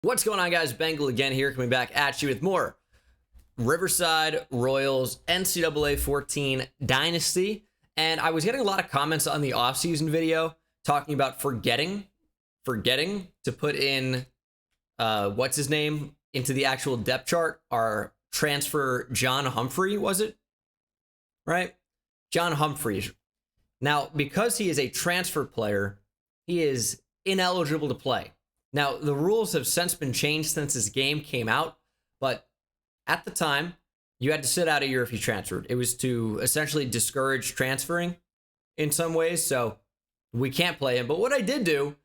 What's going on, guys? Bengal again here, coming back at you with more Riverside Royals NCAA 14 Dynasty. And I was getting a lot of comments on the offseason video talking about forgetting to put in what's his name into the actual depth chart. Our transfer John Humphrey, was it? Right? John Humphreys. Now, because he is a transfer player, he is ineligible to play. Now, the rules have since been changed since this game came out, but at the time, you had to sit out a year if you transferred. It was to essentially discourage transferring in some ways, so we can't play him. But what I did do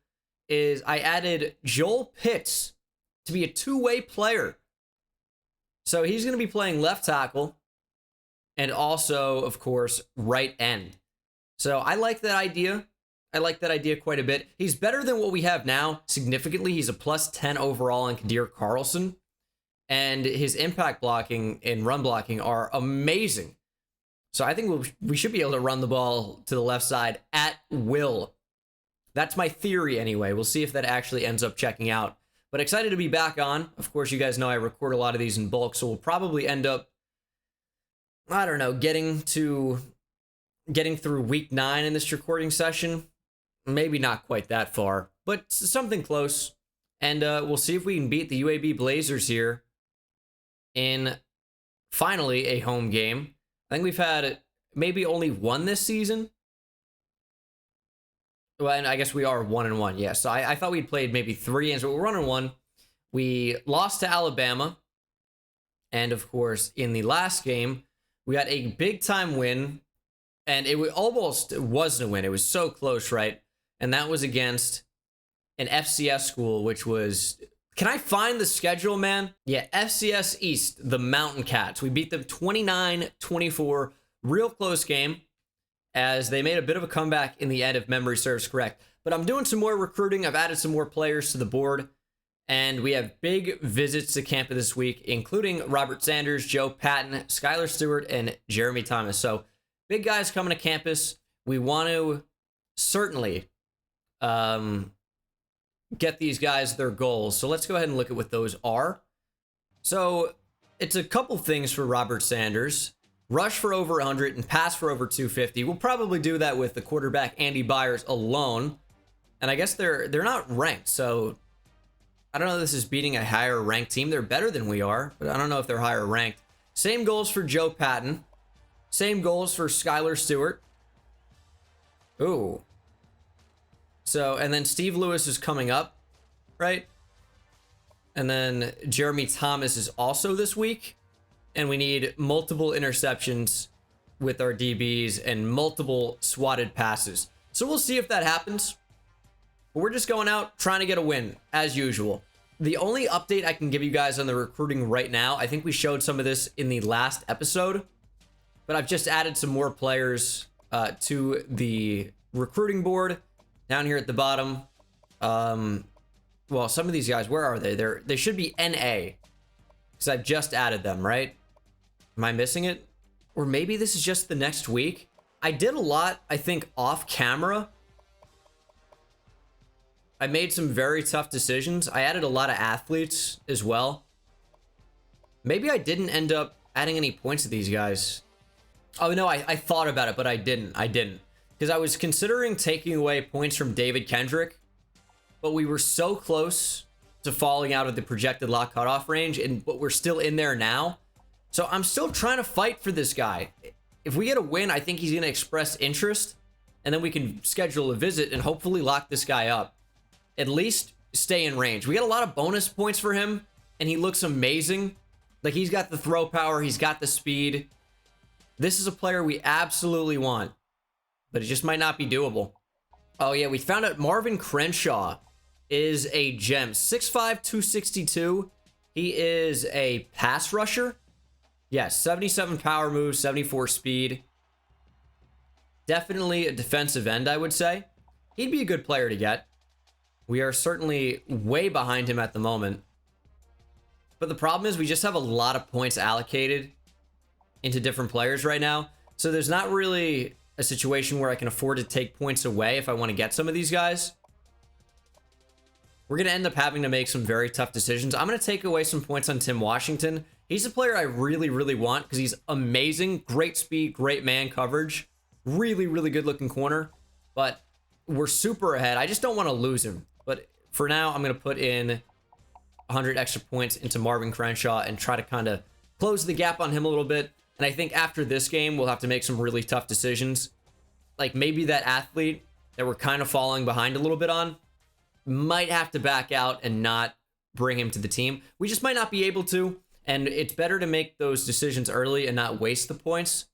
is I added Joel Pitts to be a two-way player. So he's going to be playing left tackle and also, of course, right end. So I like that idea. I like that idea quite a bit. He's better than what we have now, significantly. He's a plus 10 overall on Kadir Carlson. And his impact blocking and run blocking are amazing. So I think we should be able to run the ball to the left side at will. That's my theory anyway. We'll see if that actually ends up checking out. But excited to be back on. Of course, you guys know I record a lot of these in bulk, so we'll probably end up, I don't know, getting through week 9 in this recording session. Maybe not quite that far, but something close. And we'll see if we can beat the UAB Blazers here in finally a home game. I think we've had maybe only one this season. Well, and I guess we are 1-1. Yeah, so I thought we'd played maybe 3 games, but we're 1-1. We lost to Alabama. And of course, in the last game, we got a big time win. And it almost wasn't a win. It was so close, right? And that was against an FCS school, which was... Can I find the schedule, man? Yeah, FCS East, the Mountain Cats. We beat them 29-24. Real close game, as they made a bit of a comeback in the end, if memory serves correct. But I'm doing some more recruiting. I've added some more players to the board. And we have big visits to campus this week, including Robert Sanders, Joe Patton, Skylar Stewart, and Jeremy Thomas. So big guys coming to campus. We want to certainly get these guys their goals. So let's go ahead and look at what those are. So it's a couple things for Robert Sanders. Rush for over 100 and pass for over 250. We'll probably do that with the quarterback Andy Byers alone. And I guess they're not ranked. So I don't know if this is beating a higher ranked team. They're better than we are, but I don't know if they're higher ranked. Same goals for Joe Patton. Same goals for Skylar Stewart. Ooh. So, and then Steve Lewis is coming up, right? And then Jeremy Thomas is also this week. And we need multiple interceptions with our DBs and multiple swatted passes. So we'll see if that happens. But we're just going out trying to get a win, as usual. The only update I can give you guys on the recruiting right now, I think we showed some of this in the last episode. But I've just added some more players to the recruiting board. Down here at the bottom, well, some of these guys, where are they? They should be NA, because I've just added them, right? Am I missing it? Or maybe this is just the next week? I did a lot, I think, off camera. I made some very tough decisions. I added a lot of athletes as well. Maybe I didn't end up adding any points to these guys. Oh, no, I thought about it, but I didn't. Because I was considering taking away points from David Kendrick, but we were so close to falling out of the projected lock cutoff range, but we're still in there now. So I'm still trying to fight for this guy. If we get a win, I think he's going to express interest, and then we can schedule a visit and hopefully lock this guy up. At least stay in range. We got a lot of bonus points for him, and he looks amazing. Like, he's got the throw power, he's got the speed. This is a player we absolutely want. But it just might not be doable. Oh, yeah, we found out Marvin Crenshaw is a gem. 6'5", 262. He is a pass rusher. Yes, 77 power move, 74 speed. Definitely a defensive end, I would say. He'd be a good player to get. We are certainly way behind him at the moment. But the problem is we just have a lot of points allocated into different players right now. So there's not really a situation where I can afford to take points away if I want to get some of these guys. we're going to end up having to make some very tough decisions. I'm going to take away some points on Tim Washington. He's a player I really, really want because he's amazing. Great speed, great man coverage. Really, really good looking corner. But we're super ahead. I just don't want to lose him. But for now, I'm going to put in 100 extra points into Marvin Crenshaw and try to kind of close the gap on him a little bit. And I think after this game, we'll have to make some really tough decisions. Like maybe that athlete that we're kind of falling behind a little bit on might have to back out and not bring him to the team. We just might not be able to. And it's better to make those decisions early and not waste the points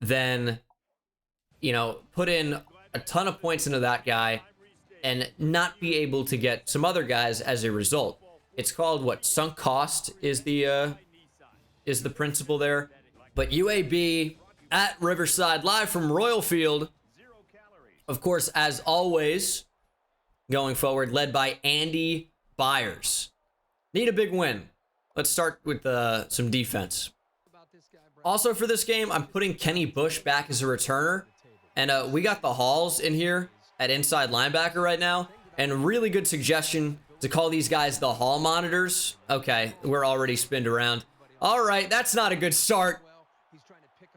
than, you know, put in a ton of points into that guy and not be able to get some other guys as a result. It's called what? Sunk cost is the principle there. But UAB at Riverside, live from Royal Field. Of course, as always, going forward, led by Andy Byers. Need a big win. Let's start with some defense. Also for this game, I'm putting Kenny Bush back as a returner. And we got the Halls in here at inside linebacker right now. And really good suggestion to call these guys the Hall monitors. Okay, we're already spinned around. All right, that's not a good start.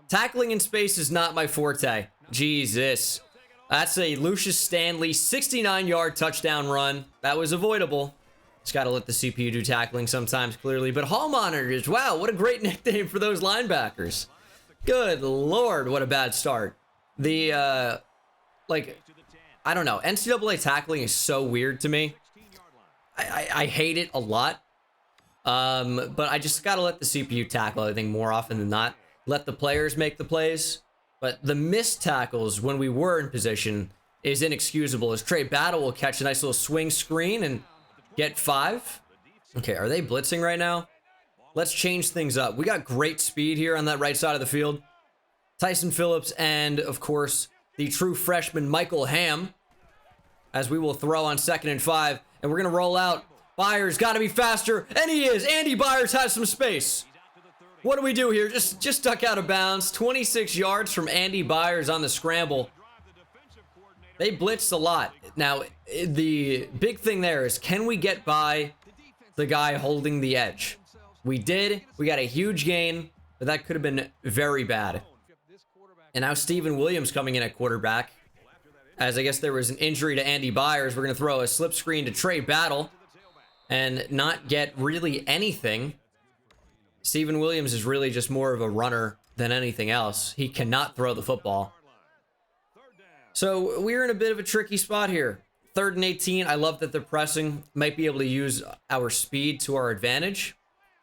Tackling in space is not my forte. Jesus. That's a Lucius Stanley 69-yard touchdown run. That was avoidable. Just got to let the CPU do tackling sometimes, clearly. But Hall monitors, wow, what a great nickname for those linebackers. Good Lord, what a bad start. The, like, I don't know. NCAA tackling is so weird to me. I hate it a lot. But I just got to let the CPU tackle, I think, more often than not. Let the players make the plays. But the missed tackles when we were in position is inexcusable, as Trey Battle will catch a nice little swing screen and get 5. Okay, are they blitzing right now? Let's change things up. We got great speed here on that right side of the field. Tyson Phillips and, of course, the true freshman Michael Ham, as we will throw on 2nd and 5. And we're going to roll out. Byers got to be faster, and he is. Andy Byers has some space. What do we do here? Just duck out of bounds. 26 yards from Andy Byers on the scramble. They blitzed a lot. Now, the big thing there is, can we get by the guy holding the edge? We did. We got a huge gain, but that could have been very bad. And now Steven Williams coming in at quarterback. As I guess there was an injury to Andy Byers, we're going to throw a slip screen to Trey Battle and not get really anything. Steven Williams is really just more of a runner than anything else. He cannot throw the football. So we're in a bit of a tricky spot here. 3rd and 18. I love that they're pressing. Might be able to use our speed to our advantage.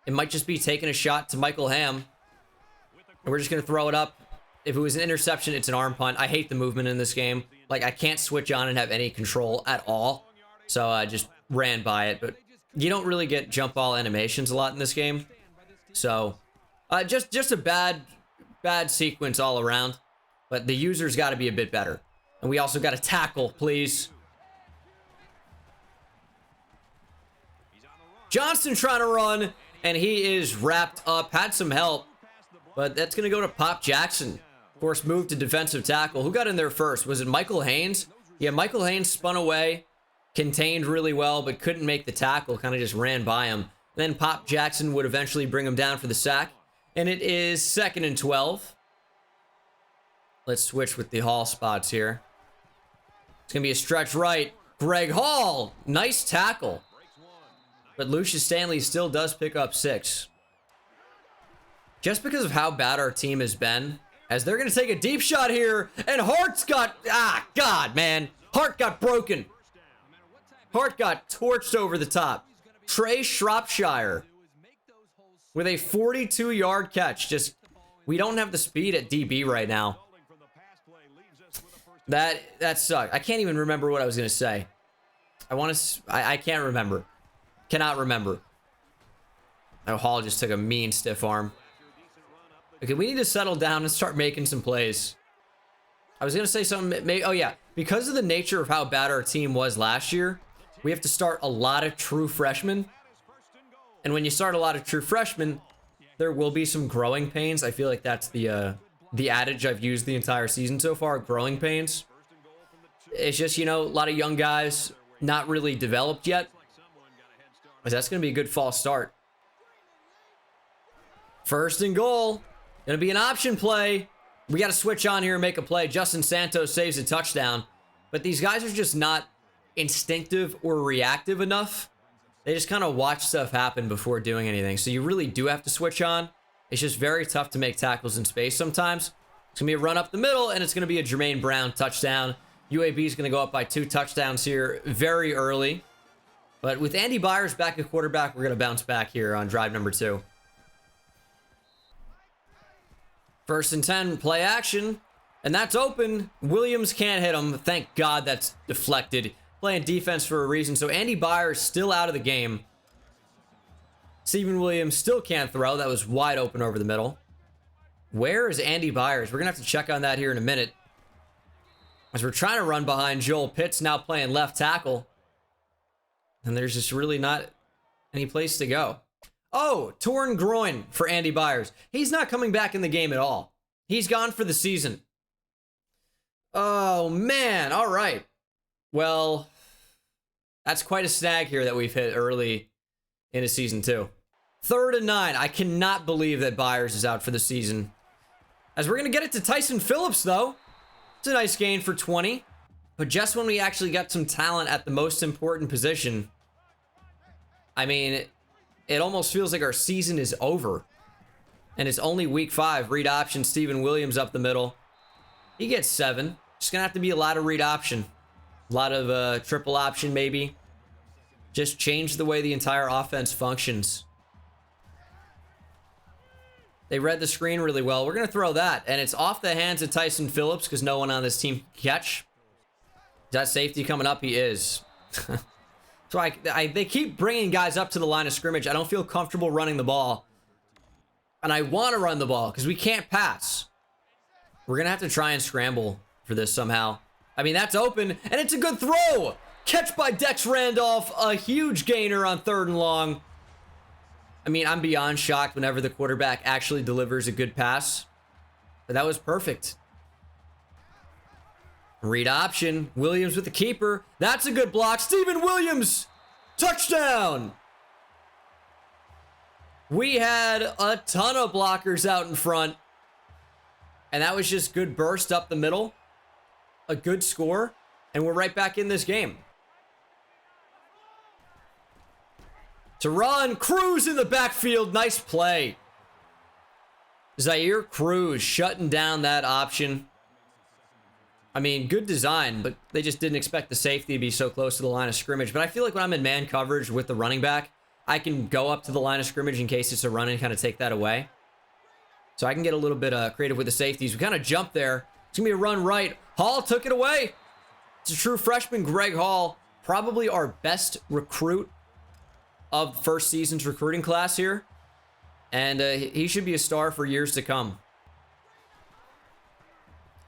It might just be taking a shot to Michael Ham. And we're just going to throw it up. If it was an interception, it's an arm punt. I hate the movement in this game. Like, I can't switch on and have any control at all. So I just ran by it. But you don't really get jump ball animations a lot in this game. So, just a bad sequence all around. But the user's got to be a bit better. And we also got to tackle, please. Johnson trying to run, and he is wrapped up. Had some help, but that's going to go to Pop Jackson. Of course, moved to defensive tackle. Who got in there first? Was it Michael Haynes? Yeah, Michael Haynes spun away, contained really well, but couldn't make the tackle. Kind of just ran by him. Then Pop Jackson would eventually bring him down for the sack. And it is 2nd and 12. Let's switch with the Hall spots here. It's going to be a stretch right. Greg Hall. Nice tackle. But Lucius Stanley still does pick up 6. Just because of how bad our team has been, as they're going to take a deep shot here. And Hart's got... God, man. Hart got broken. Hart got torched over the top. Trey Shropshire with a 42-yard catch. Just, we don't have the speed at DB right now. That sucked. I can't even remember what I was going to say. I can't remember. Cannot remember. Oh, Hall just took a mean stiff arm. Okay, we need to settle down and start making some plays. I was going to say something. Oh, yeah. Because of the nature of how bad our team was last year, we have to start a lot of true freshmen. And when you start a lot of true freshmen, there will be some growing pains. I feel like that's the adage I've used the entire season so far, growing pains. It's just, you know, a lot of young guys not really developed yet. But that's going to be a good false start. First and goal. Going to be an option play. We got to switch on here and make a play. Justin Santos saves a touchdown. But these guys are just not instinctive or reactive enough. They just kind of watch stuff happen before doing anything. So you really do have to switch on. It's just very tough to make tackles in space sometimes. It's going to be a run up the middle, and it's going to be a Jermaine Brown touchdown. UAB is going to go up by 2 touchdowns here very early. But with Andy Byers back at quarterback, we're going to bounce back here on drive number 2. First and 10, play action. And that's open. Williams can't hit him. Thank God that's deflected. Playing defense for a reason. So Andy Byers still out of the game. Steven Williams still can't throw. That was wide open over the middle. Where is Andy Byers? We're going to have to check on that here in a minute. As we're trying to run behind Joel Pitts, now playing left tackle. And there's just really not any place to go. Oh, torn groin for Andy Byers. He's not coming back in the game at all. He's gone for the season. Oh, man. All right. Well, that's quite a snag here that we've hit early in a season 2. 3rd and 9. I cannot believe that Byers is out for the season. As we're going to get it to Tyson Phillips, though. It's a nice gain for 20. But just when we actually got some talent at the most important position, I mean, it almost feels like our season is over. And it's only week 5. Read option, Steven Williams up the middle. He gets 7. Just going to have to be a lot of read option. A lot of triple option, maybe. Just change the way the entire offense functions. They read the screen really well. We're going to throw that. And it's off the hands of Tyson Phillips because no one on this team can catch. Is that safety coming up? He is. So they keep bringing guys up to the line of scrimmage. I don't feel comfortable running the ball. And I want to run the ball because we can't pass. We're going to have to try and scramble for this somehow. I mean, that's open, and it's a good throw. Catch by Dex Randolph, a huge gainer on 3rd and long. I mean, I'm beyond shocked whenever the quarterback actually delivers a good pass. But that was perfect. Read option. Williams with the keeper. That's a good block. Steven Williams. Touchdown. We had a ton of blockers out in front. And that was just good burst up the middle. A good score. And we're right back in this game. To run. Cruz in the backfield. Nice play. Zaire Cruz shutting down that option. I mean, good design, but they just didn't expect the safety to be so close to the line of scrimmage. But I feel like when I'm in man coverage with the running back, I can go up to the line of scrimmage in case it's a run and kind of take that away. So I can get a little bit creative with the safeties. We kind of jumped there. It's going to be a run right. Hall took it away. It's a true freshman, Greg Hall. Probably our best recruit of first season's recruiting class here. And he should be a star for years to come.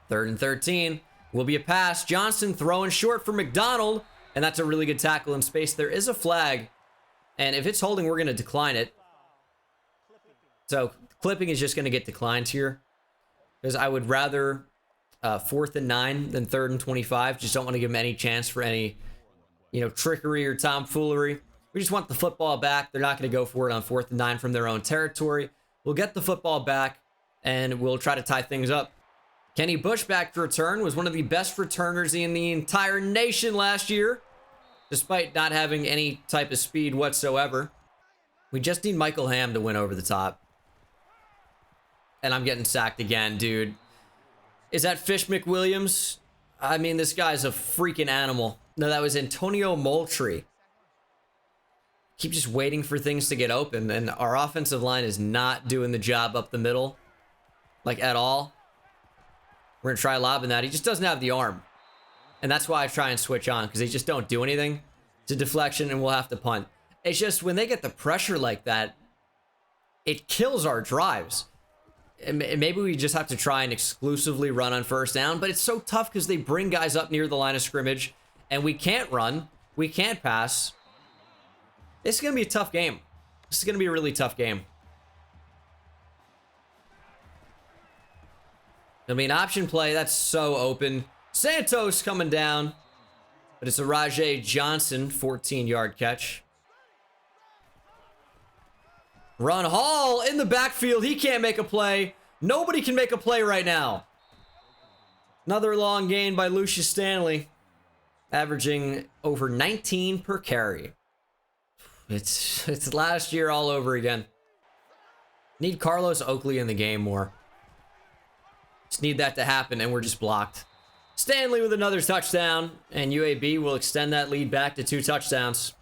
3rd and 13. Will be a pass. Johnson throwing short for McDonald. And that's a really good tackle in space. There is a flag. And if it's holding, we're going to decline it. So clipping is just going to get declined here. Because I would rather 4th and 9 than 3rd and 25. Just don't want to give them any chance for any, trickery or tomfoolery. We just want the football back. They're not going to go for it on 4th and 9 from their own territory. We'll get the football back, and we'll try to tie things up. Kenny Bush back to return, was one of the best returners in the entire nation last year, despite not having any type of speed whatsoever. We just need Michael Hamm to win over the top. And I'm getting sacked again, dude. Is that Fish McWilliams? I mean, this guy's a freaking animal. No, that was Antonio Moultrie. Keep just waiting for things to get open, and our offensive line is not doing the job up the middle, like at all. We're going to try lobbing that. He just doesn't have the arm. And that's why I try and switch on, because they just don't do anything. It's a deflection, and we'll have to punt. It's just when they get the pressure like that, it kills our drives. And maybe we just have to try and exclusively run on 1st down, but it's so tough because they bring guys up near the line of scrimmage, and we can't run. We can't pass. This is going to be a tough game. This is going to be a really tough game. It'll be an option play. That's so open. Santos coming down. But it's a Rajay Johnson 14-yard catch. Run Hall in the backfield. He can't make a play. Nobody can make a play right now. Another long gain by Lucius Stanley, averaging over 19 per carry. It's last year all over again. Need Carlos Oakley in the game more. Just need that to happen, and we're just blocked. Stanley with another touchdown, and UAB will extend that lead back to 2 touchdowns.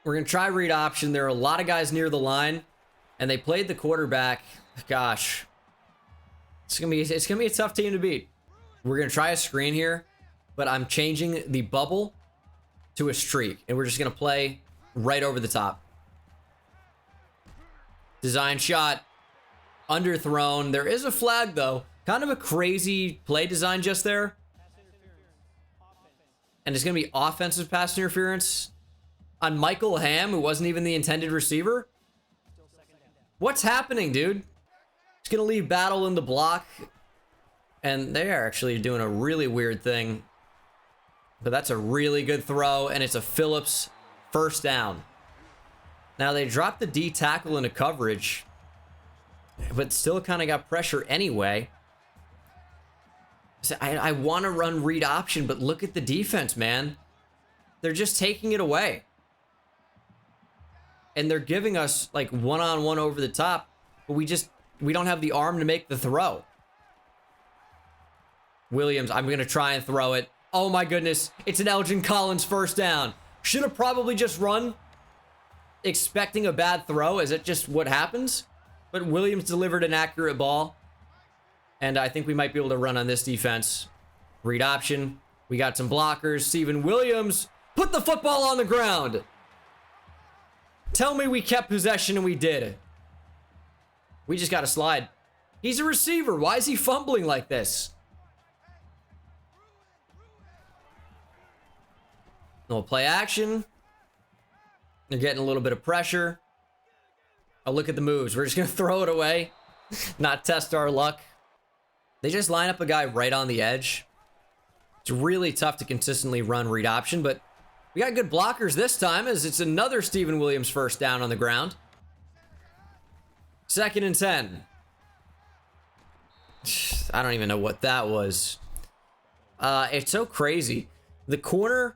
We're going to try read option. There are a lot of guys near the line, and they played the quarterback. Gosh. It's gonna be a tough team to beat. We're going to try a screen here, but I'm changing the bubble to a streak, and we're just going to play right over the top. Design shot. Underthrown. There is a flag, though. Kind of a crazy play design just there. And it's going to be offensive pass interference on Michael Ham, who wasn't even the intended receiver. What's happening, dude? He's going to leave Battle in the block. And they are actually doing a really weird thing. But that's a really good throw, and it's a Phillips first down. Now, they dropped the D tackle into coverage, but still kind of got pressure anyway. So I want to run read option, but look at the defense, man. They're just taking it away. And they're giving us like one-on-one over the top, but we don't have the arm to make the throw. Williams, I'm going to try and throw it. Oh my goodness, it's an Elgin Collins first down. Should have probably just run expecting a bad throw. Is it just what happens? But Williams delivered an accurate ball. And I think we might be able to run on this defense. Read option. We got some blockers. Steven Williams put the football on the ground. Tell me we kept possession, and we did. We just got to slide. He's a receiver. Why is he fumbling like this? No play action. They're getting a little bit of pressure. Oh, look at the moves. We're just going to throw it away. Not test our luck. They just line up a guy right on the edge. It's really tough to consistently run read option, but we got good blockers this time as it's another Steven Williams first down on the ground. 2nd and 10. I don't even know what that was. It's so crazy. The corner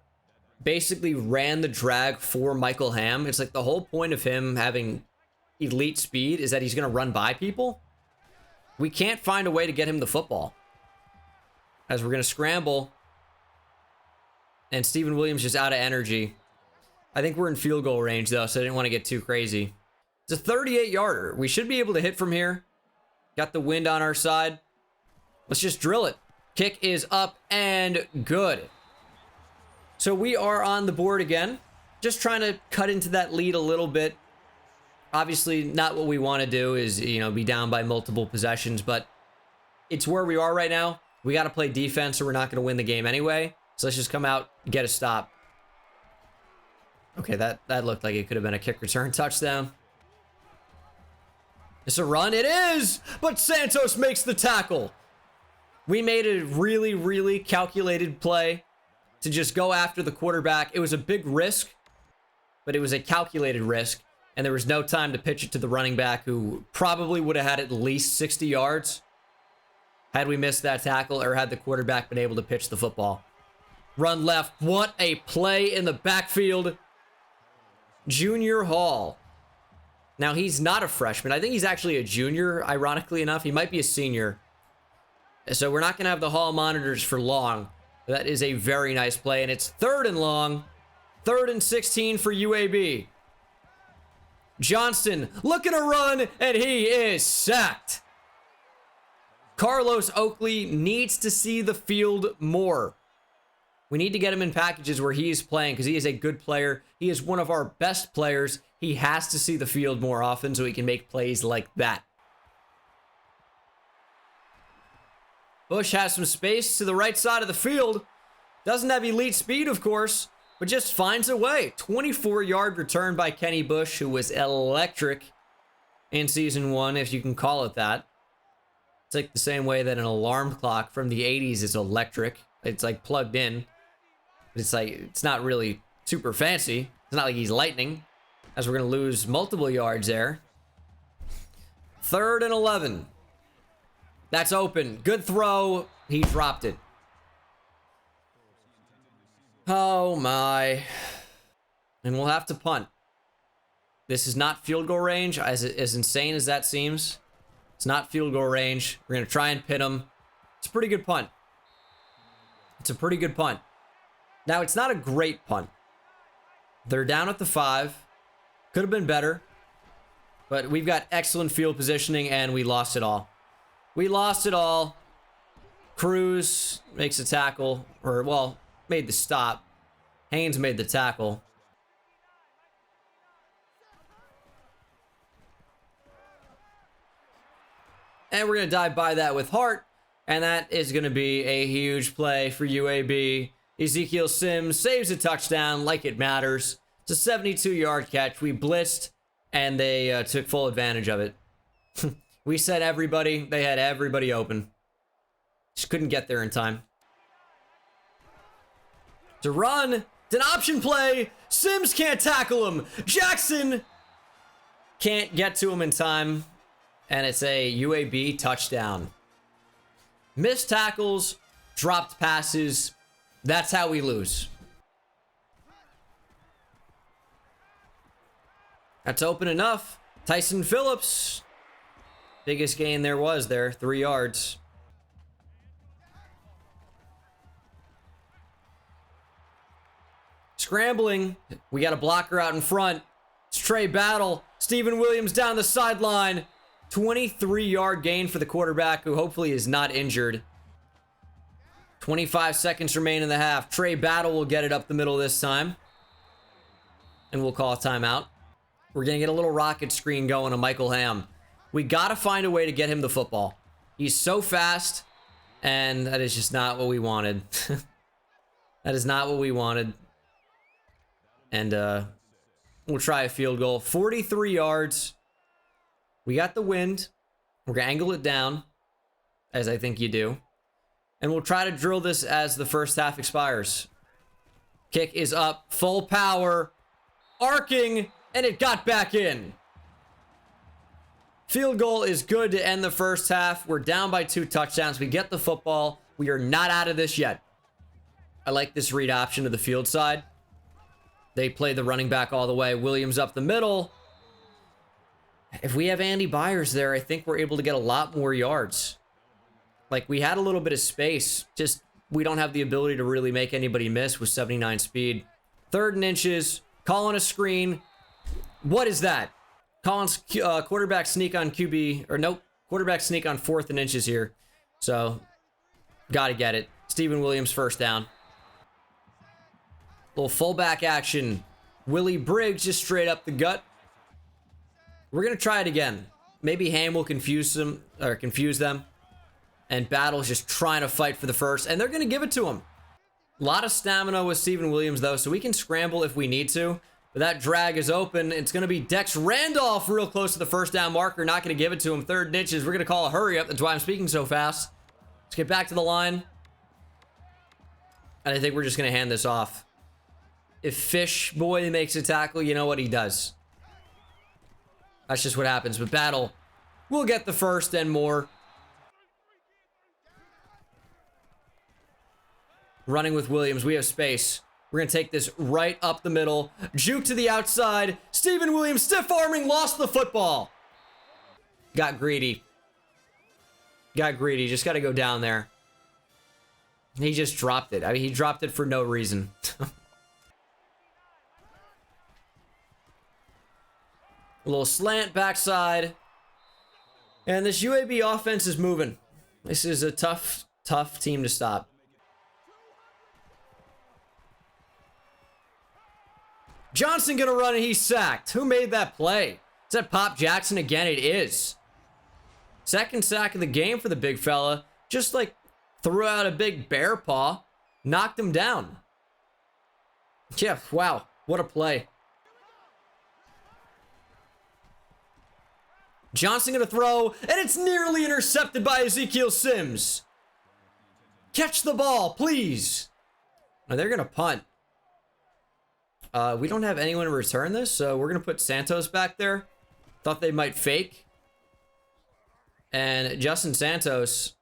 basically ran the drag for Michael Ham. It's like the whole point of him having elite speed is that he's going to run by people. We can't find a way to get him the football. As we're going to scramble. And Steven Williams just out of energy. I think we're in field goal range, though, so I didn't want to get too crazy. It's a 38-yarder. We should be able to hit from here. Got the wind on our side. Let's just drill it. Kick is up and good. So we are on the board again. Just trying to cut into that lead a little bit. Obviously, not what we want to do is, be down by multiple possessions, but it's where we are right now. We got to play defense, or we're not going to win the game anyway. So let's just come out, get a stop. Okay, that looked like it could have been a kick return touchdown. It's a run. It is! But Santos makes the tackle. We made a really, really calculated play to just go after the quarterback. It was a big risk, but it was a calculated risk. And there was no time to pitch it to the running back, who probably would have had at least 60 yards had we missed that tackle, or had the quarterback been able to pitch the football. Run left. What a play in the backfield. Junior Hall. Now, he's not a freshman. I think he's actually a junior, ironically enough. He might be a senior. So we're not going to have the Hall monitors for long. That is a very nice play, and it's 3rd and long. 3rd and 16 for UAB. Johnston looking to run, and he is sacked. Carlos Oakley needs to see the field more. We need to get him in packages where he is playing, because he is a good player. He is one of our best players. He has to see the field more often so he can make plays like that. Bush has some space to the right side of the field. Doesn't have elite speed, of course, but just finds a way. 24-yard return by Kenny Bush, who was electric in Season 1, if you can call it that. It's like the same way that an alarm clock from the 80s is electric. It's like plugged in. It's like, it's not really super fancy. It's not like he's lightning, as we're going to lose multiple yards there. 3rd and 11. That's open. Good throw. He dropped it. Oh my. And we'll have to punt. This is not field goal range, as insane as that seems. It's not field goal range. We're going to try and pin him. It's a pretty good punt. It's a pretty good punt. Now, it's not a great punt. They're down at the 5. Could have been better. But we've got excellent field positioning, and we lost it all. We lost it all. Cruz makes a tackle, or, well, made the stop. Haynes made the tackle. And we're going to dive by that with heart. And that is going to be a huge play for UAB. Ezekiel Sims saves a touchdown like it matters. It's a 72-yard catch. We blitzed, and they took full advantage of it. We said everybody. They had everybody open. Just couldn't get there in time. To run. It's an option play. Sims can't tackle him. Jackson can't get to him in time. And it's a UAB touchdown. Missed tackles, dropped passes. That's how we lose. That's open enough. Tyson Phillips. Biggest gain there was there. 3 yards. Scrambling. We got a blocker out in front. It's Trey Battle. Stephen Williams down the sideline. 23-yard gain for the quarterback, who hopefully is not injured. 25 seconds remain in the half. Trey Battle will get it up the middle this time. And we'll call a timeout. We're going to get a little rocket screen going to Michael Ham. We got to find a way to get him the football. He's so fast, and that is just not what we wanted. That is not what we wanted. And we'll try a field goal. 43 yards. We got the wind. We're going to angle it down, as I think you do. And we'll try to drill this as the first half expires. Kick is up, full power, arcing, and it got back in. Field goal is good to end the first half. We're down by 2 touchdowns. We get the football. We are not out of this yet. I like this read option to the field side. They play the running back all the way. Williams up the middle. If we have Andy Byers there, I think we're able to get a lot more yards. Like, we had a little bit of space. Just, we don't have the ability to really make anybody miss with 79 speed. 3rd and inches. Calling a screen. What is that? Collins, quarterback sneak on QB. Or nope. Quarterback sneak on 4th and inches here. So, gotta get it. Stephen Williams first down. Little fullback action. Willie Briggs just straight up the gut. We're going to try it again. Maybe Ham will confuse them. And Battle's just trying to fight for the first. And they're going to give it to him. A lot of stamina with Stephen Williams, though, so we can scramble if we need to. But that drag is open. It's going to be Dex Randolph real close to the first down marker. Not going to give it to him. 3rd and inches. We're going to call a hurry up. That's why I'm speaking so fast. Let's get back to the line. And I think we're just going to hand this off. If Fish Boy makes a tackle, you know what he does. That's just what happens. But Battle will get the first and more. Running with Williams. We have space. We're going to take this right up the middle. Juke to the outside. Stephen Williams stiff arming. Lost the football. Got greedy. Got greedy. Just got to go down there. He just dropped it. I mean, he dropped it for no reason. A little slant backside. And this UAB offense is moving. This is a tough team to stop. Johnson gonna run and he's sacked. Who made that play? Is that Pop Jackson again? It is. 2nd sack of the game for the big fella. Just like threw out a big bear paw. Knocked him down. Yeah, wow. What a play. Johnson gonna throw, and it's nearly intercepted by Ezekiel Sims. Catch the ball, please. Now they're going to punt. We don't have anyone to return this, so we're going to put Santos back there. Thought they might fake. And Justin Santos,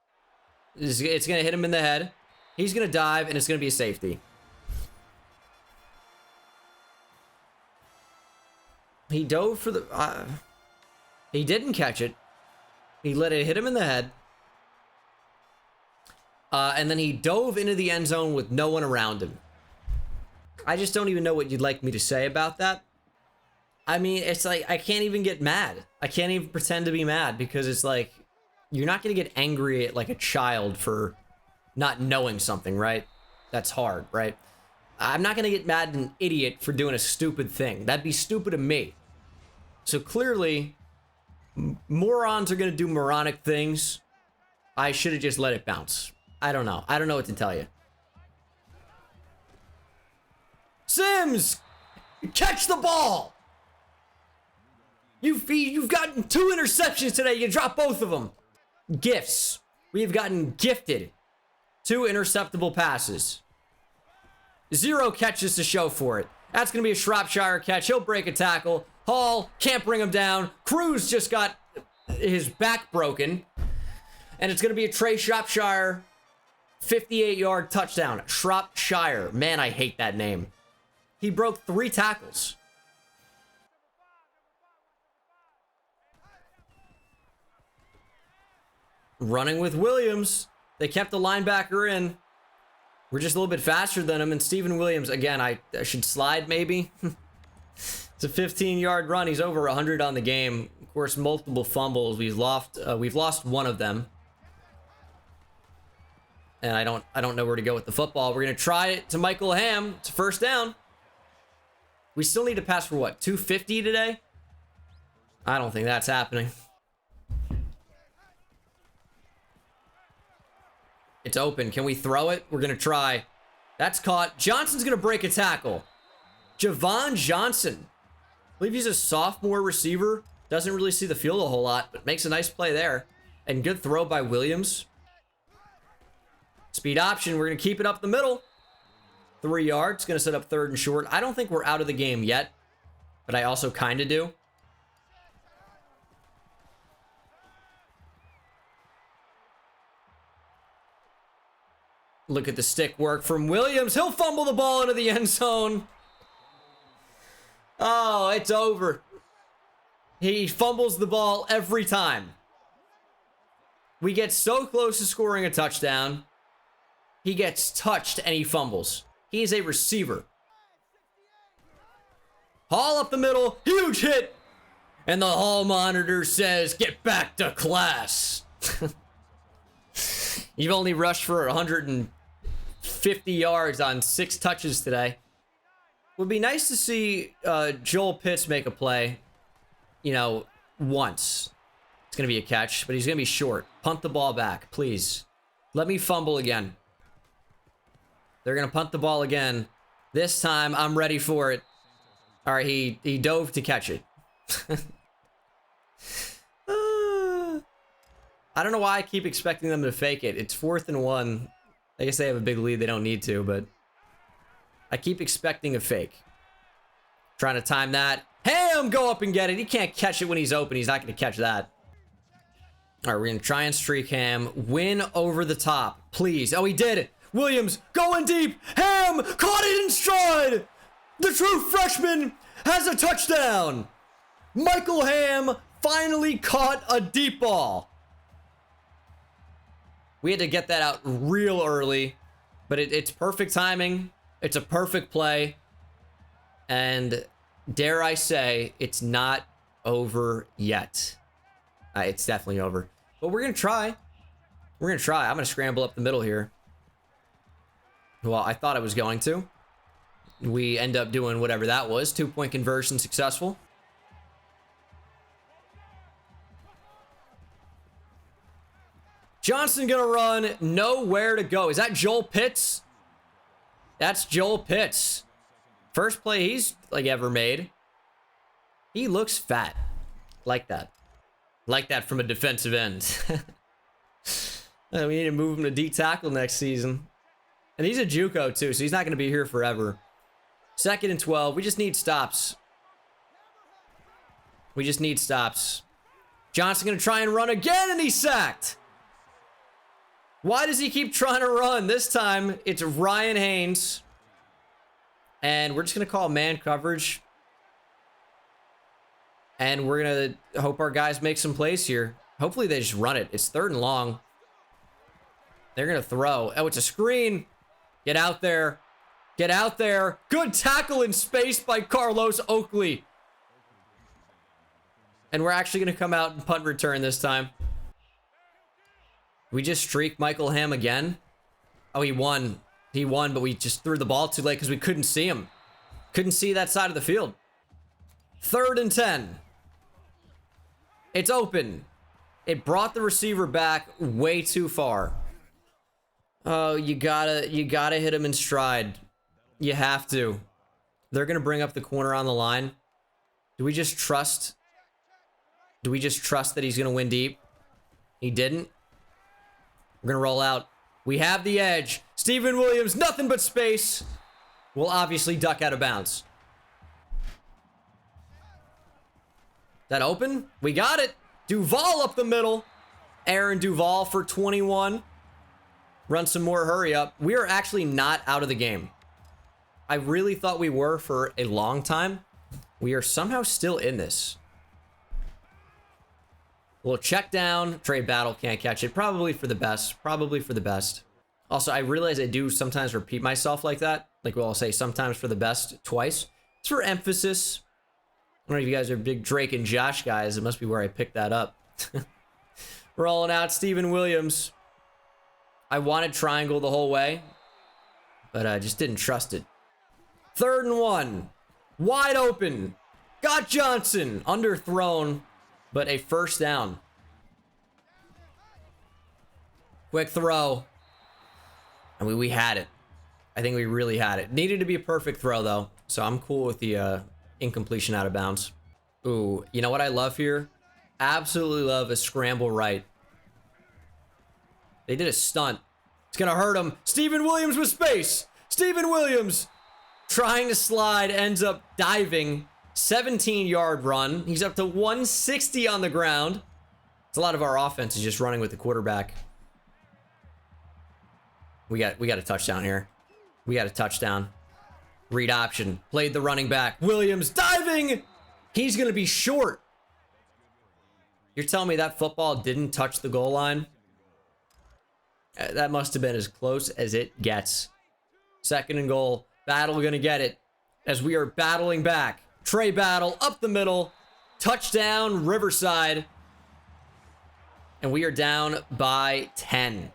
it's going to hit him in the head. He's going to dive, and it's going to be a safety. He dove for the... he didn't catch it. He let it hit him in the head. And then he dove into the end zone with no one around him. I just don't even know what you'd like me to say about that. I mean, it's like, I can't even get mad. I can't even pretend to be mad because it's like, you're not going to get angry at like a child for not knowing something, right? That's hard, right? I'm not going to get mad at an idiot for doing a stupid thing. That'd be stupid of me. So clearly, morons are going to do moronic things. I should have just let it bounce. I don't know. I don't know what to tell you. Sims! Catch the ball! You've gotten 2 interceptions today. You dropped both of them. Gifts. We have gotten gifted 2 interceptable passes. 0 catches to show for it. That's going to be a Shropshire catch. He'll break a tackle. Hall can't bring him down. Cruz just got his back broken. And it's going to be a Trey Shropshire 58-yard touchdown. Shropshire. Man, I hate that name. He broke 3 tackles. Running with Williams. They kept the linebacker in. We're just a little bit faster than him. And Steven Williams, again, I should slide maybe. It's a 15-yard run. He's over 100 on the game. Of course, multiple fumbles. We've lost one of them. And I don't know where to go with the football. We're going to try it to Michael Ham. It's a first down. We still need to pass for what? 250 today? I don't think that's happening. It's open. Can we throw it? We're going to try. That's caught. Johnson's going to break a tackle. Javon Johnson. I believe he's a sophomore receiver. Doesn't really see the field a whole lot, but makes a nice play there. And good throw by Williams. Speed option. We're going to keep it up the middle. 3 yards. Going to set up 3rd and short. I don't think we're out of the game yet, but I also kind of do. Look at the stick work from Williams. He'll fumble the ball into the end zone. Oh, it's over. He fumbles the ball every time. We get so close to scoring a touchdown. He gets touched and he fumbles. He is a receiver. Hall up the middle. Huge hit. And the hall monitor says, get back to class. You've only rushed for 150 yards on 6 touches today. Would be nice to see Joel Pitts make a play, you know, once. It's going to be a catch, but he's going to be short. Punt the ball back, please. Let me fumble again. They're going to punt the ball again. This time, I'm ready for it. All right, he dove to catch it. I don't know why I keep expecting them to fake it. It's 4th and 1. I guess they have a big lead. They don't need to, but I keep expecting a fake. Trying to time that. Ham, go up and get it. He can't catch it when he's open. He's not going to catch that. All right, we're going to try and streak Ham. Win over the top, please. Oh, he did it. Williams going deep. Ham caught it in stride. The true freshman has a touchdown. Michael Ham finally caught a deep ball. We had to get that out real early, but it's perfect timing. It's a perfect play. And dare I say, it's not over yet. It's definitely over. But we're going to try. We're going to try. I'm going to scramble up the middle here. Well, I thought I was going to. We end up doing whatever that was. 2-point conversion successful. Johnson gonna run, nowhere to go. Is that Joel Pitts? That's Joel Pitts. First play he's like ever made. He looks fat. Like that. Like that from a defensive end. We need to move him to D tackle next season. And he's a JUCO too, so he's not going to be here forever. 2nd and 12. We just need stops. We just need stops. Johnson going to try and run again, and he's sacked. Why does he keep trying to run? This time, it's Ryan Haynes. And we're just going to call man coverage. And we're going to hope our guys make some plays here. Hopefully they just run it. It's 3rd and long. They're going to throw. Oh, it's a screen. Get out there. Get out there. Good tackle in space by Carlos Oakley. And we're actually going to come out and punt return this time. We just streak Michael Ham again. Oh, he won. He won, but we just threw the ball too late because we couldn't see him. Couldn't see that side of the field. 3rd and 10. It's open. It brought the receiver back way too far. Oh, you gotta hit him in stride. You have to. They're gonna bring up the corner on the line. Do we just trust? Do we just trust that he's gonna win deep? He didn't. We're gonna roll out. We have the edge. Steven Williams, nothing but space. Will obviously duck out of bounds. That open? We got it. Duval up the middle. Aaron Duval for 21. Run some more hurry up. We are actually not out of the game. I really thought we were for a long time. We are somehow still in this. We'll check down. Trey Battle can't catch it. Probably for the best. Probably for the best. Also, I realize I do sometimes repeat myself like that. Like I'll say sometimes for the best twice. It's for emphasis. I don't know if you guys are big Drake and Josh guys. It must be where I picked that up. Rolling out Steven Williams. I wanted triangle the whole way, but I just didn't trust it. 3rd and 1. Wide open. Got Johnson. Underthrown, but a 1st down. Quick throw. I mean, we had it. I think we really had it. Needed to be a perfect throw, though, so I'm cool with the incompletion out of bounds. Ooh, you know what I love here? Absolutely love a scramble right. They did a stunt. It's gonna hurt him. Steven Williams with space. Steven Williams trying to slide, ends up diving. 17-yard run. He's up to 160 on the ground. It's a lot of our offense is just running with the quarterback. We got a touchdown here. We got a touchdown. Read option. Played the running back. Williams diving. He's gonna be short. You're telling me that football didn't touch the goal line? That must have been as close as it gets. 2nd and goal. Battle gonna get it as we are battling back. Trey Battle up the middle. Touchdown, Riverside. And we are down by 10.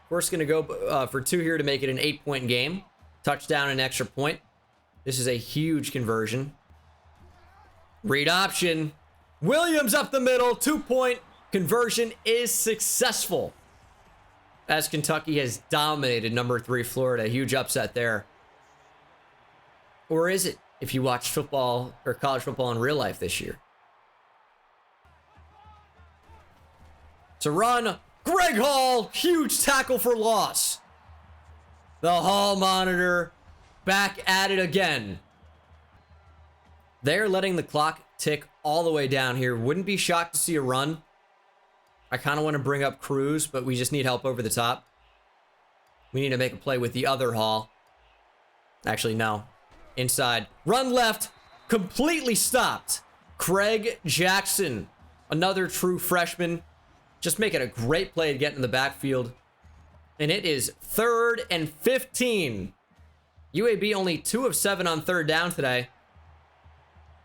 We're just gonna go for 2 here to make it an 8-point game. Touchdown and extra point. This is a huge conversion. Read option. Williams up the middle. 2-point conversion is successful. As Kentucky has dominated number 3 Florida. Huge upset there. Or is it, if you watch football or college football in real life this year? To run, Greg Hall, huge tackle for loss. The Hall monitor back at it again. They're letting the clock tick all the way down here. Wouldn't be shocked to see a run. I kind of want to bring up Cruz, but we just need help over the top. We need to make a play with the other Hall. Actually, no. Inside. Run left. Completely stopped. Craig Jackson. Another true freshman. Just making a great play to get in the backfield. And it is 3rd and 15. UAB only 2 of 7 on 3rd down today.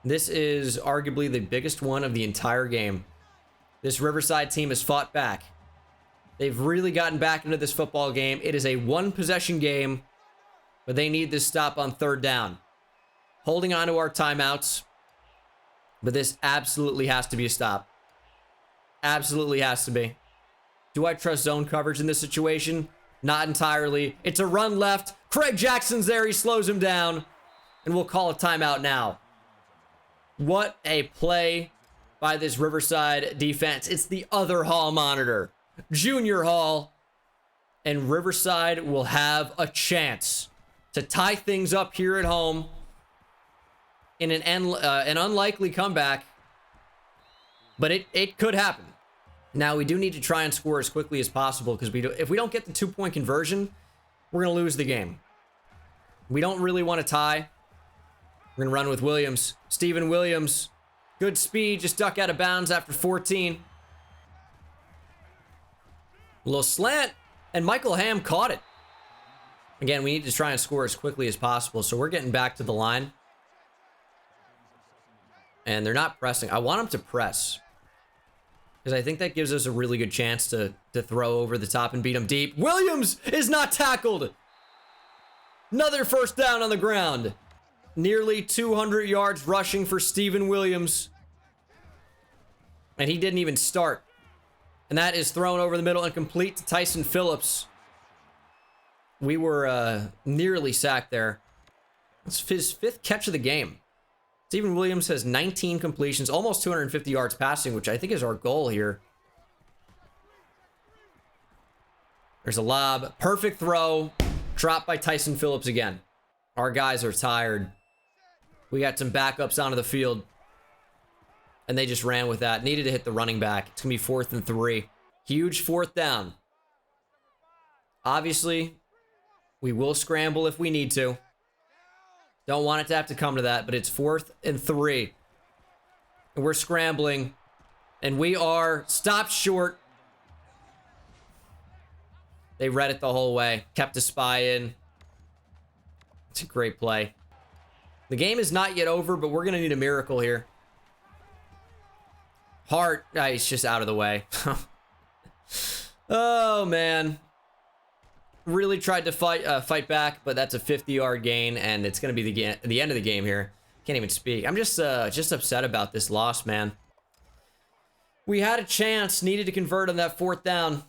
This is arguably the biggest one of the entire game. This Riverside team has fought back. They've really gotten back into this football game. It is a 1-possession game, but they need this stop on 3rd down. Holding on to our timeouts, but this absolutely has to be a stop. Absolutely has to be. Do I trust zone coverage in this situation? Not entirely. It's a run left. Craig Jackson's there. He slows him down, and we'll call a timeout now. What a play by this Riverside defense. It's the other Hall monitor, Junior Hall. and Riverside will have a chance to tie things up here at home in an unlikely comeback, but it could happen. Now, we do need to try and score as quickly as possible, because if we don't get the 2-point conversion, we're going to lose the game. We don't really want to tie. We're going to run with Williams. Steven Williams, good speed, just duck out of bounds after 14. A little slant, and Michael Ham caught it. Again, we need to try and score as quickly as possible, so we're getting back to the line. And they're not pressing. I want them to press, because I think that gives us a really good chance to throw over the top and beat them deep. Williams is not tackled. Another first down on the ground. Nearly 200 yards rushing for Steven Williams. And he didn't even start. And that is thrown over the middle and complete to Tyson Phillips. We were nearly sacked there. It's his 5th catch of the game. Steven Williams has 19 completions, almost 250 yards passing, which I think is our goal here. There's a lob. Perfect throw. Dropped by Tyson Phillips again. Our guys are tired. We got some backups onto the field, and they just ran with that. Needed to hit the running back. It's going to be 4th and 3. Huge 4th down. Obviously, we will scramble if we need to. Don't want it to have to come to that, but it's 4th and 3. And we're scrambling, and we are stopped short. They read it the whole way. Kept a spy in. It's a great play. The game is not yet over, but we're going to need a miracle here. Hart, he's just out of the way. Oh, man. Really tried to fight back, but that's a 50-yard gain, and it's going to be the end of the game here. Can't even speak. I'm just upset about this loss, man. We had a chance, needed to convert on that 4th down.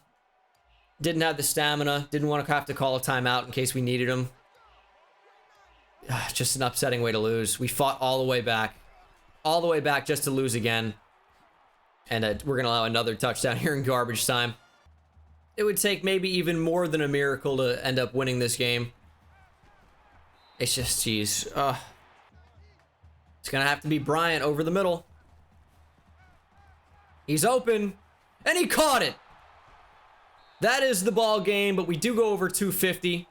Didn't have the stamina. Didn't want to have to call a timeout in case we needed him. Just an upsetting way to lose. We fought all the way back. All the way back just to lose again. And we're going to allow another touchdown here in garbage time. It would take maybe even more than a miracle to end up winning this game. It's just, geez. It's going to have to be Bryant over the middle. He's open. And he caught it. That is the ball game, but we do go over 250,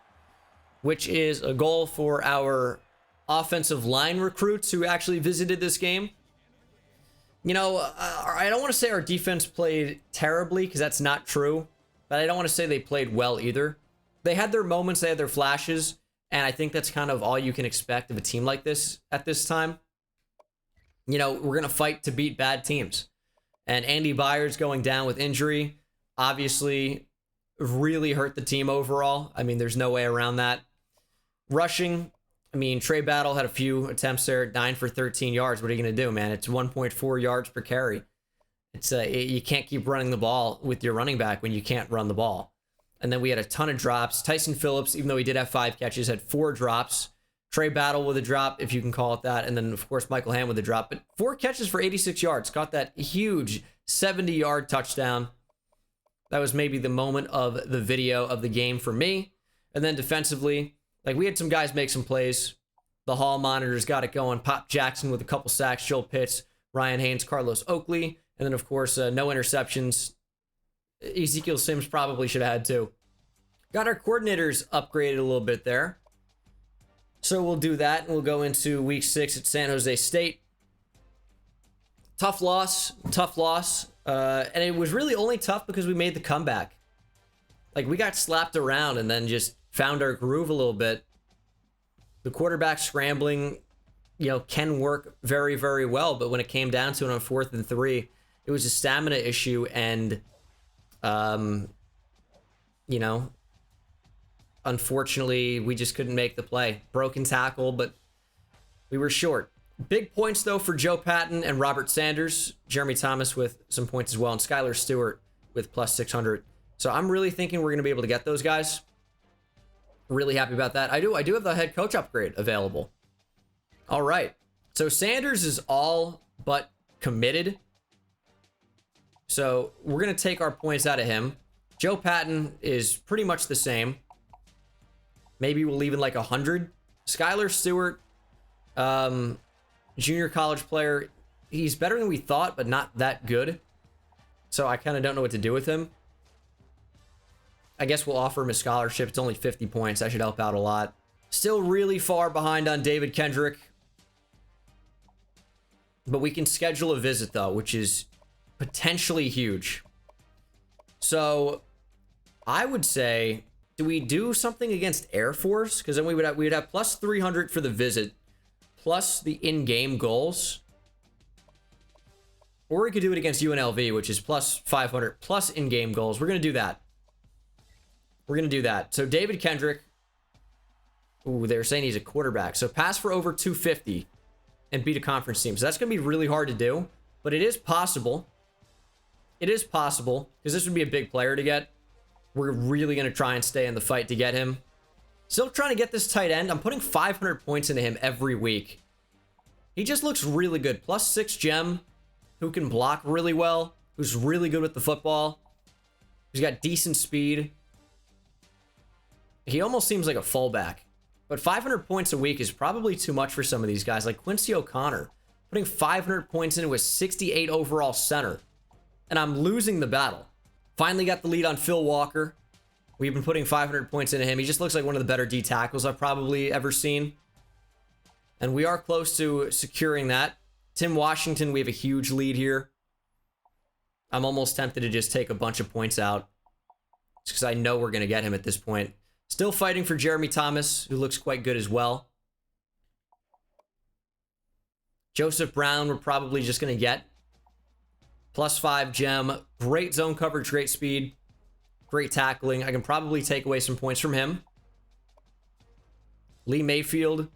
which is a goal for our offensive line recruits who actually visited this game. You know, I don't want to say our defense played terribly, because that's not true, but I don't want to say they played well either. They had their moments, they had their flashes, and I think that's kind of all you can expect of a team like this at this time. You know, we're going to fight to beat bad teams. And Andy Byers going down with injury, obviously really hurt the team overall. I mean, there's no way around that. Rushing, I mean, Trey Battle had a few attempts there, 9 for 13 yards. What are you going to do, man? It's 1.4 yards per carry. It's you can't keep running the ball with your running back when you can't run the ball. And then we had a ton of drops. Tyson Phillips, even though he did have 5 catches, had 4 drops. Trey Battle with a drop, if you can call it that. And then, of course, Michael Ham with a drop. But 4 catches for 86 yards. Got that huge 70-yard touchdown. That was maybe the moment of the video of the game for me. And then defensively, like, we had some guys make some plays. The hall monitors got it going. Pop Jackson with a couple sacks. Joel Pitts, Ryan Haynes, Carlos Oakley. And then, of course, no interceptions. Ezekiel Sims probably should have had 2. Got our coordinators upgraded a little bit there. So we'll do that, and we'll go into week 6 at San Jose State. Tough loss. And it was really only tough because we made the comeback. Like, we got slapped around and then just found our groove a little bit. The quarterback scrambling, you know, can work very, very well, but when it came down to it on 4th and 3, it was a stamina issue, and, you know, unfortunately, we just couldn't make the play. Broken tackle, but we were short. Big points, though, for Joe Patton and Robert Sanders. Jeremy Thomas with some points as well, and Skylar Stewart with plus 600. So I'm really thinking we're going to be able to get those guys. Really happy about that. I do have the head coach upgrade available. All right. So Sanders is all but committed. So we're going to take our points out of him. Joe Patton is pretty much the same. Maybe we'll leave in like 100. Skylar Stewart, junior college player. He's better than we thought, but not that good. So I kind of don't know what to do with him. I guess we'll offer him a scholarship. It's only 50 points. That should help out a lot. Still really far behind on David Kendrick. But we can schedule a visit, though, which is potentially huge. So I would say, do we do something against Air Force? Because then we'd have plus 300 for the visit, plus the in-game goals. Or we could do it against UNLV, which is plus 500, plus in-game goals. We're going to do that. We're going to do that. So David Kendrick. Ooh, they're saying he's a quarterback. So pass for over 250 and beat a conference team. So that's going to be really hard to do. But it is possible. It is possible. Because this would be a big player to get. We're really going to try and stay in the fight to get him. Still trying to get this tight end. I'm putting 500 points into him every week. He just looks really good. Plus 6 gem. Who can block really well. Who's really good with the football. He's got decent speed. He almost seems like a fullback. But 500 points a week is probably too much for some of these guys. Like Quincy O'Connor. Putting 500 points into a 68 overall center. And I'm losing the battle. Finally got the lead on Phil Walker. We've been putting 500 points into him. He just looks like one of the better D tackles I've probably ever seen. And we are close to securing that. Tim Washington, we have a huge lead here. I'm almost tempted to just take a bunch of points out. Just because I know we're going to get him at this point. Still fighting for Jeremy Thomas, who looks quite good as well. Joseph Brown, we're probably just going to get. Plus 5 gem. Great zone coverage, great speed. Great tackling. I can probably take away some points from him. Lee Mayfield.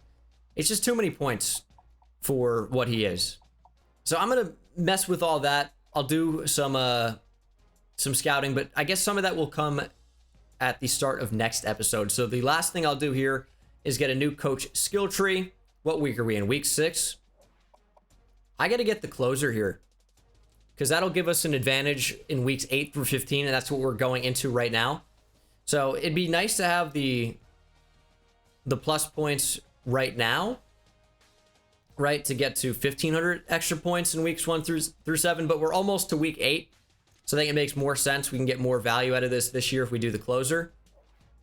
It's just too many points for what he is. So I'm going to mess with all that. I'll do some scouting, but I guess some of that will come at the start of next episode. So the last thing I'll do here is get a new coach skill tree. What week are we in? Week 6? I got to get the closer here, because that'll give us an advantage in weeks 8 through 15, and that's what we're going into right now. So it'd be nice to have the plus points right now, right, to get to 1,500 extra points in weeks 1 through 7, but we're almost to week 8, so I think it makes more sense. We can get more value out of this year if we do the closer.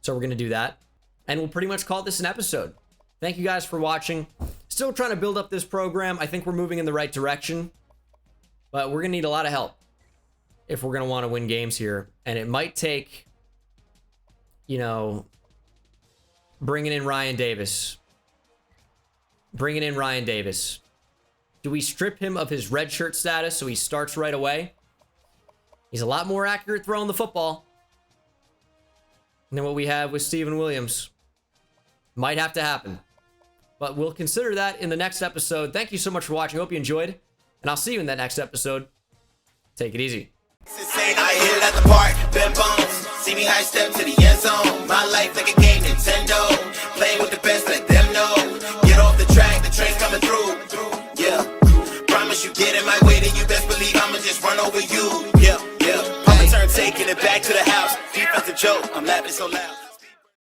So we're going to do that, and we'll pretty much call this an episode. Thank you guys for watching. Still trying to build up this program. I think we're moving in the right direction. But we're going to need a lot of help if we're going to want to win games here. And it might take, you know, bringing in Ryan Davis. Bringing in Ryan Davis. Do we strip him of his red shirt status so he starts right away? He's a lot more accurate throwing the football than what we have with Steven Williams. Might have to happen. But we'll consider that in the next episode. Thank you so much for watching. Hope you enjoyed. And I'll see you in that next episode. Take it easy. I hit it at the park, Ben Bones. See me high step to the end zone. My life like a game, Nintendo. Playing with the best, let them know. Get off the track, the train's coming through. Yeah. Promise you get in my way, then you best believe I'ma just run over you. Yeah, yeah. I'ma turn taking it back to the house. Defensive joke, I'm laughing so loud.